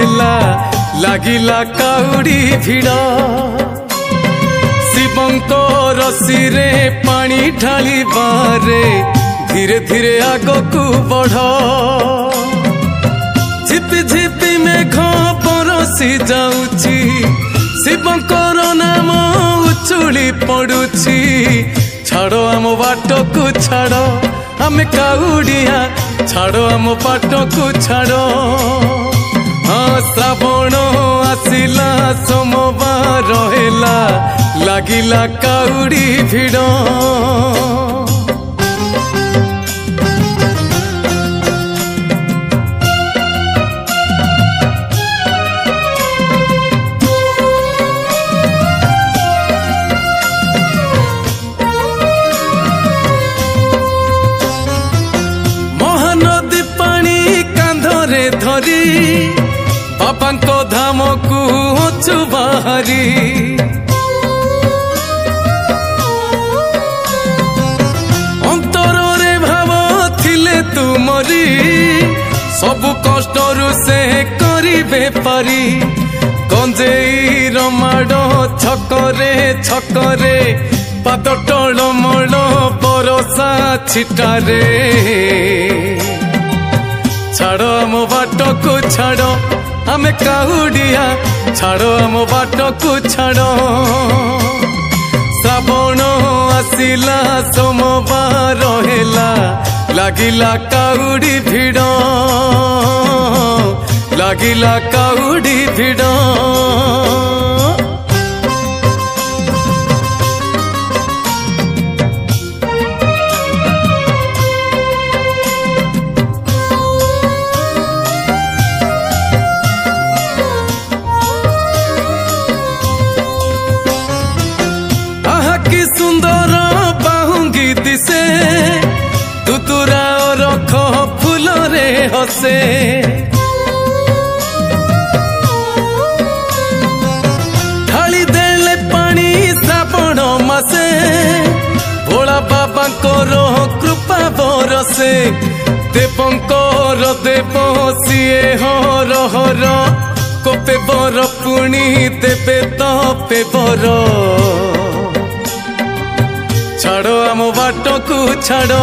रहिला लागिला काउडी भिड़ शिवंको रसीरे पानी ढाली बारे धीरे धीरे आगकू बढ़ झिपि झिपि मेघ बरसी जाउची शिवंकर नाम उचुली पड़ुची छाड़ो आम बाट को छाड़ो आम काउडिया छाड़ो आम बाट को छाड़ो हाँ श्रावण आसिला सोमवार हेला लागिला काउडी भिड़ बाबा को धाम को होचु बाहरी अंतर रे भाव थिले तुमरी सबु कष्ट से करिबे पारी गंजेई रमाड़ छकरे छकरे पाद टलमल बरसा छिटारे छाड़ो आम बाट को छाड़ो आम काउडिया छाड़ो आम बाट को छाड़ो श्रावण आसिला सोमवार हेला लागिला काउडी भिड़ लागिला काउडी भिड़ सुंदर बाहुंगी दिसे तुतुरा रख फूल रे हसे ढाली देले पानी श्रावण मासे भोला बाबा कृपा बरसे देवंकर देव सीए हर हर कोपे बर पुणी देवे तपे बर छाड़ो आम बाट को छाड़ो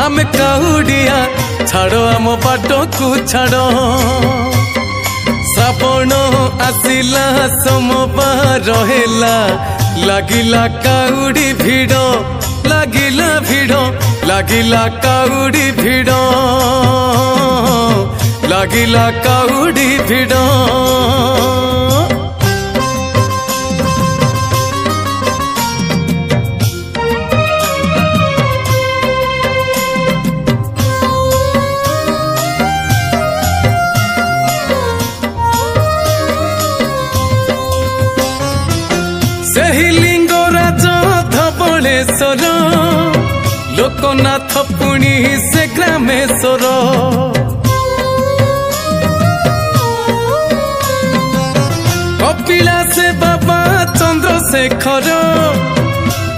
आम काउडिया छाड़ो आम बाट को छाड़ो श्रावण आसिला सोमवार हेला लागिला काउडी भिड़ लागिला भिड़ लागिला काउडी भिड़ लागिला काउडी भिड़ लिंगराज धवलेश्वर लोकनाथ पुणी से ग्रामेश्वर कपिलास बाबा चंद्रशेखर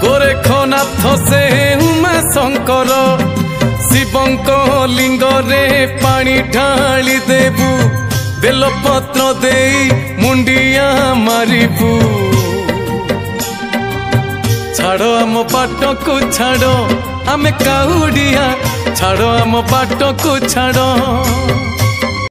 गोरखनाथ से उमा शंकर शिवंक लिंग रे पानी ढाली देबू बेलपत्र दे मुंडिया मारिबू छाड़ो आम बाट को छाड़ो आम काउडिया छाड़ो आम बाट को छाड़ो।